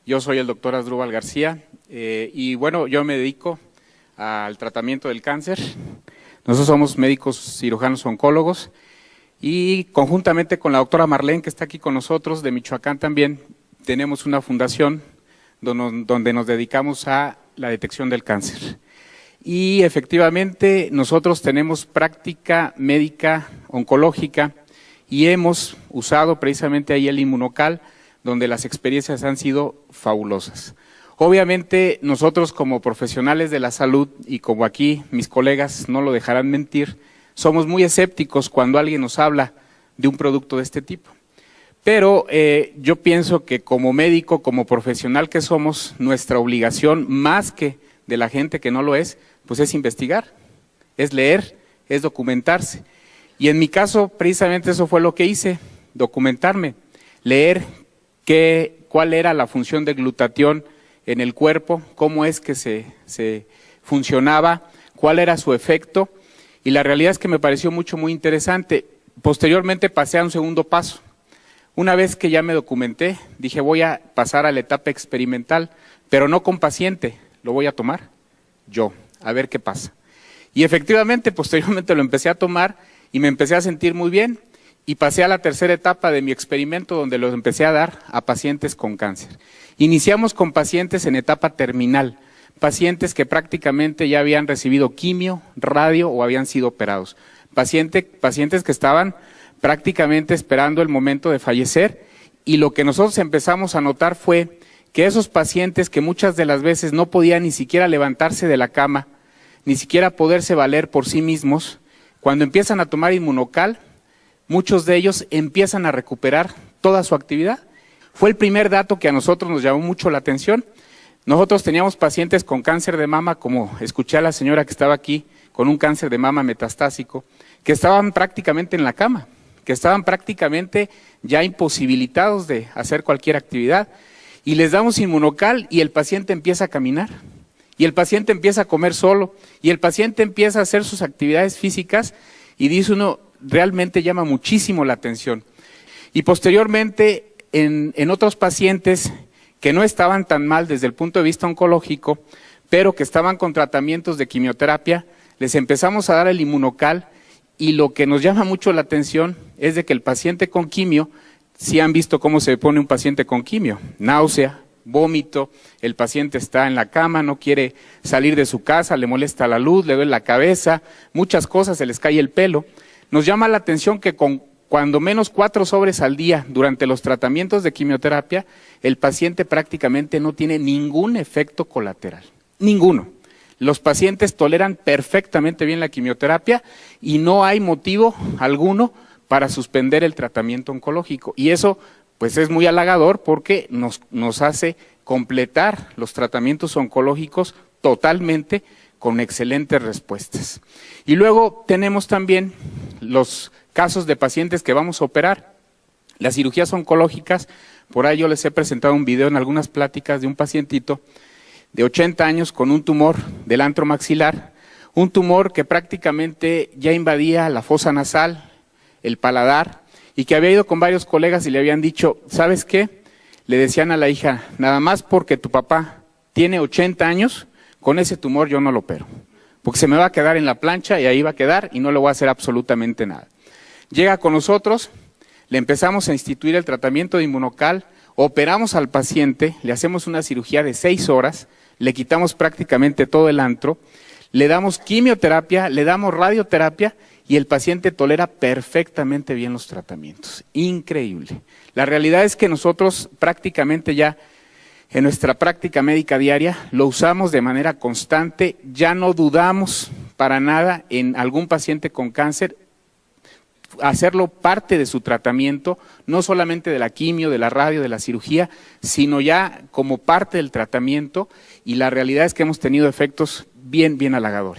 Yo soy el doctor Asdrúbal García y bueno, yo me dedico al tratamiento del cáncer. Nosotros somos médicos cirujanos oncólogos y conjuntamente con la doctora Marlene, que está aquí con nosotros, de Michoacán también, tenemos una fundación donde nos dedicamos a la detección del cáncer. Y efectivamente nosotros tenemos práctica médica oncológica y hemos usado precisamente ahí el Inmunocal, donde las experiencias han sido fabulosas. Obviamente nosotros como profesionales de la salud y como aquí mis colegas no lo dejarán mentir, somos muy escépticos cuando alguien nos habla de un producto de este tipo. Pero yo pienso que como médico, como profesional que somos, nuestra obligación, más que de la gente que no lo es, pues es investigar, es leer, es documentarse. Y en mi caso, precisamente eso fue lo que hice, documentarme, leer cuál era la función del glutatión en el cuerpo, cómo es que se funcionaba, cuál era su efecto, y la realidad es que me pareció muy interesante. Posteriormente pasé a un segundo paso. Una vez que ya me documenté, dije voy a pasar a la etapa experimental, pero no con paciente, lo voy a tomar yo, a ver qué pasa. Y efectivamente, posteriormente lo empecé a tomar y me empecé a sentir muy bien. Y pasé a la tercera etapa de mi experimento, donde los empecé a dar a pacientes con cáncer. Iniciamos con pacientes en etapa terminal, pacientes que prácticamente ya habían recibido quimio, radio o habían sido operados. Pacientes que estaban prácticamente esperando el momento de fallecer, y lo que nosotros empezamos a notar fue que esos pacientes que muchas de las veces no podían ni siquiera levantarse de la cama, ni siquiera poderse valer por sí mismos, cuando empiezan a tomar Inmunocal, muchos de ellos empiezan a recuperar toda su actividad. Fue el primer dato que a nosotros nos llamó mucho la atención. Nosotros teníamos pacientes con cáncer de mama, como escuché a la señora que estaba aquí, con un cáncer de mama metastásico, que estaban prácticamente en la cama, que estaban prácticamente ya imposibilitados de hacer cualquier actividad. Y les damos Inmunocal y el paciente empieza a caminar, y el paciente empieza a comer solo, y el paciente empieza a hacer sus actividades físicas, y dice uno, realmente llama muchísimo la atención. Y posteriormente, en otros pacientes que no estaban tan mal desde el punto de vista oncológico, pero que estaban con tratamientos de quimioterapia, les empezamos a dar el Inmunocal, y lo que nos llama mucho la atención es de que el paciente con quimio, si han visto cómo se pone un paciente con quimio, náusea, vómito, el paciente está en la cama, no quiere salir de su casa, le molesta la luz, le duele la cabeza, muchas cosas, se les cae el pelo. Nos llama la atención que con cuando menos 4 sobres al día durante los tratamientos de quimioterapia, el paciente prácticamente no tiene ningún efecto colateral, ninguno. Los pacientes toleran perfectamente bien la quimioterapia y no hay motivo alguno para suspender el tratamiento oncológico. Y eso pues es muy halagador porque nos hace completar los tratamientos oncológicos totalmente con excelentes respuestas. Y luego tenemos también los casos de pacientes que vamos a operar. Las cirugías oncológicas, por ahí yo les he presentado un video en algunas pláticas de un pacientito de 80 años con un tumor del antro maxilar, un tumor que prácticamente ya invadía la fosa nasal, el paladar, y que había ido con varios colegas y le habían dicho, ¿sabes qué? Le decían a la hija, nada más porque tu papá tiene 80 años, con ese tumor yo no lo opero, porque se me va a quedar en la plancha y ahí va a quedar y no le voy a hacer absolutamente nada. Llega con nosotros, le empezamos a instituir el tratamiento de Inmunocal, operamos al paciente, le hacemos una cirugía de 6 horas, le quitamos prácticamente todo el antro, le damos quimioterapia, le damos radioterapia y el paciente tolera perfectamente bien los tratamientos. Increíble. La realidad es que nosotros prácticamente ya en nuestra práctica médica diaria lo usamos de manera constante, ya no dudamos para nada en algún paciente con cáncer, hacerlo parte de su tratamiento, no solamente de la quimio, de la radio, de la cirugía, sino ya como parte del tratamiento, y la realidad es que hemos tenido efectos bien halagadores.